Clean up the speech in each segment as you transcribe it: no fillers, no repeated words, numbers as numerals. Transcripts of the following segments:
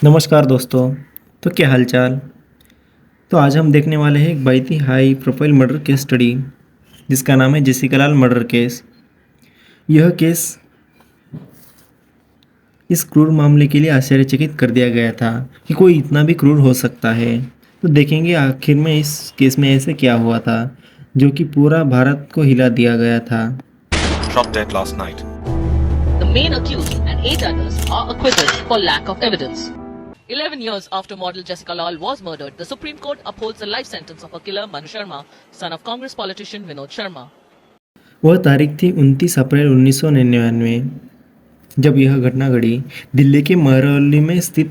नमस्कार दोस्तों। तो क्या हालचाल। तो आज हम देखने वाले हैं एक बहुत ही high profile murder case study जिसका नाम है जेसिका लाल मर्डर केस। यह केस इस क्रूर मामले के लिए आश्चर्यचकित कर दिया गया था कि कोई इतना भी क्रूर हो सकता है। तो देखेंगे आखिर में इस केस में ऐसे क्या हुआ था जो कि पूरा भारत को हिला दिया गया था। Shot dead last night. The main accused and 8 others are acquitted for lack of evidence. 11 years after model Jessica Lal was murdered, the Supreme Court upholds the life sentence of a killer Manu Sharma, son of Congress politician Vinod Sharma. वह तारीख थी 29 अप्रैल 1999 जब यह घटना घटी। दिल्ली के महरौली में स्थित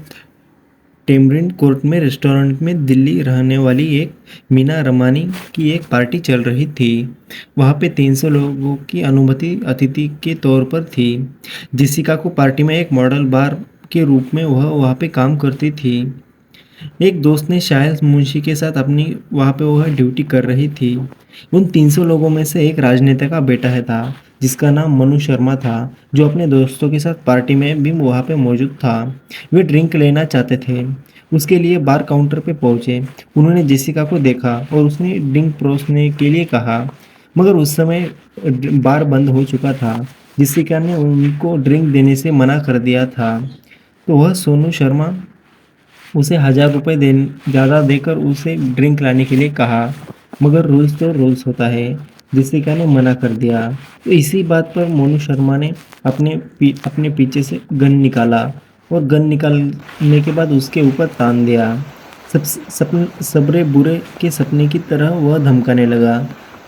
टेमरिंड कोर्ट में रेस्टोरेंट में दिल्ली रहने वाली एक मीना रमानी की एक पार्टी चल रही थी। वहाँ पे 300 लोगों की अनुमति अतिथि के तौर पर थी। जेसिका को पार्टी में एक मॉडल बार के रूप में वह वहाँ पे काम करती थी। एक दोस्त ने शाहिद मुंशी के साथ अपनी वहाँ पे वह ड्यूटी कर रही थी। उन 300 लोगों में से एक राजनेता का बेटा है था जिसका नाम मनु शर्मा था, जो अपने दोस्तों के साथ पार्टी में भी वहाँ पे मौजूद था। वे ड्रिंक लेना चाहते थे, उसके लिए बार काउंटर पे पहुँचे। उन्होंने जेसिका को देखा और उसने ड्रिंक परोसने के लिए कहा, मगर उस समय बार बंद हो चुका था। जेसिका ने उनको ड्रिंक देने से मना कर दिया था। तो वह सोनू शर्मा उसे 1000 रुपये ज़्यादा देकर उसे ड्रिंक लाने के लिए कहा, मगर रूल्स तो रूल्स होता है। जेसिका ने मना कर दिया। तो इसी बात पर मोनू शर्मा ने अपने पीछे से गन निकाला और गन निकालने के बाद उसके ऊपर तान दिया। सबरे बुरे के सपने की तरह वह धमकाने लगा।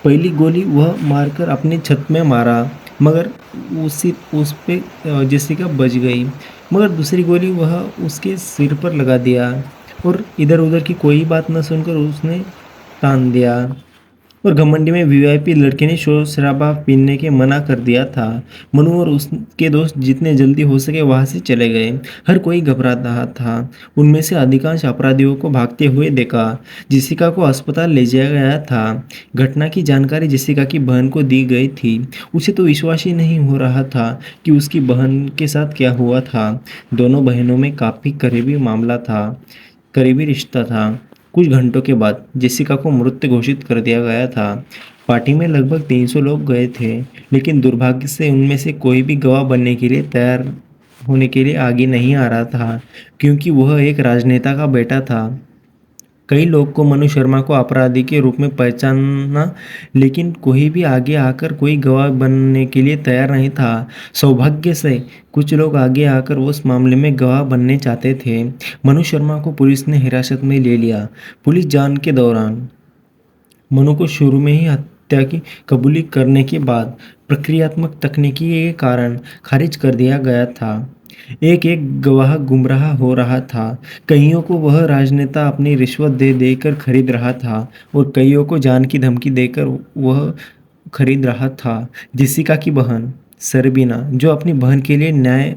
पहली गोली वह मारकर अपनी छत में मारा, मगर उस पे जेसिका बच गई। मगर दूसरी गोली वह उसके सिर पर लगा दिया और इधर उधर की कोई बात न सुनकर उसने तान दिया। और घमंडी में वीआईपी लड़के ने शोर शराबा पीने के मना कर दिया था। मनु और उसके दोस्त जितने जल्दी हो सके वहाँ से चले गए। हर कोई घबरा रहा था। उनमें से अधिकांश अपराधियों को भागते हुए देखा। जेसिका को अस्पताल ले जाया गया था। घटना की जानकारी जेसिका की बहन को दी गई थी। उसे तो विश्वास ही नहीं हो रहा था कि उसकी बहन के साथ क्या हुआ था। दोनों बहनों में काफ़ी करीबी मामला था, करीबी रिश्ता था। कुछ घंटों के बाद जेसिका को मृत घोषित कर दिया गया था। पार्टी में लगभग 300 लोग गए थे, लेकिन दुर्भाग्य से उनमें से कोई भी गवाह बनने के लिए तैयार होने के लिए आगे नहीं आ रहा था, क्योंकि वह एक राजनेता का बेटा था। कई लोग को मनु शर्मा को अपराधी के रूप में पहचाना, लेकिन कोई भी आगे आकर कोई गवाह बनने के लिए तैयार नहीं था। सौभाग्य से कुछ लोग आगे आकर उस मामले में गवाह बनने चाहते थे। मनु शर्मा को पुलिस ने हिरासत में ले लिया। पुलिस जांच के दौरान मनु को शुरू में ही हत्या की कबूली करने के बाद प्रक्रियात्मक तकनीकी के कारण खारिज कर दिया गया था। एक एक गवाह गुमराह हो रहा था। कईयों को वह राजनेता अपनी रिश्वत दे देकर खरीद रहा था और कईयों को जान की धमकी देकर वह खरीद रहा था। जेसिका की बहन सरबीना, जो अपनी बहन के लिए न्याय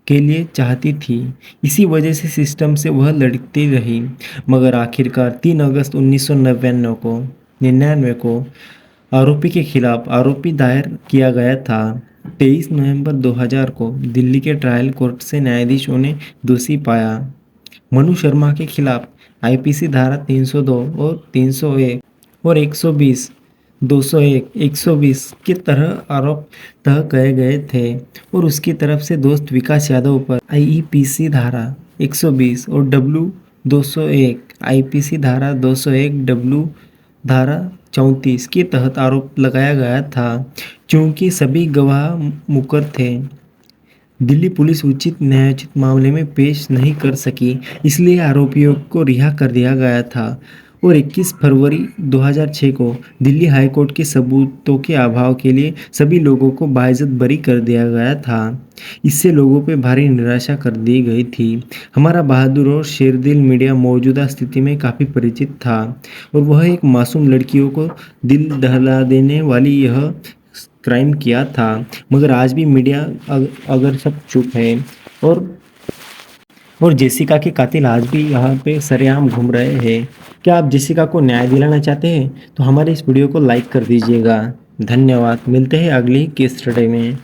के लिए चाहती थी, इसी वजह से सिस्टम से वह लड़ती रही। मगर आखिरकार 3 अगस्त 1999 को आरोपी के खिलाफ आरोपी दायर किया गया था। 23 नवंबर 2000 को दिल्ली के ट्रायल कोर्ट से न्यायाधीशों ने दोषी पाया। मनु शर्मा के खिलाफ आईपीसी धारा 302 और 301 और 120, 201, 120 के तरह आरोप तय किए गए थे और उसकी तरफ से दोस्त विकास यादव पर आईपीसी धारा 120 और डब्ल्यू 201, आईपीसी धारा 201, डब्ल्यू धारा 34 के तहत आरोप लगाया गया था। चूंकि सभी गवाह मुकर थे, दिल्ली पुलिस उचित न्यायोचित मामले में पेश नहीं कर सकी, इसलिए आरोपियों को रिहा कर दिया गया था और 21 फरवरी 2006 को दिल्ली हाई कोर्ट के सबूतों के अभाव के लिए सभी लोगों को बाइज्जत बरी कर दिया गया था। इससे लोगों पे भारी निराशा कर दी गई थी। हमारा बहादुर और शेरदिल मीडिया मौजूदा स्थिति में काफ़ी परिचित था और वह एक मासूम लड़कियों को दिल दहला देने वाली यह क्राइम किया था। मगर आज भी मीडिया अगर सब चुप है और जेसिका के कातिल आज भी यहाँ पे सरेआम घूम रहे हैं। क्या आप जेसिका को न्याय दिलाना चाहते हैं? तो हमारे इस वीडियो को लाइक कर दीजिएगा। धन्यवाद। मिलते हैं अगली केस स्टडी में।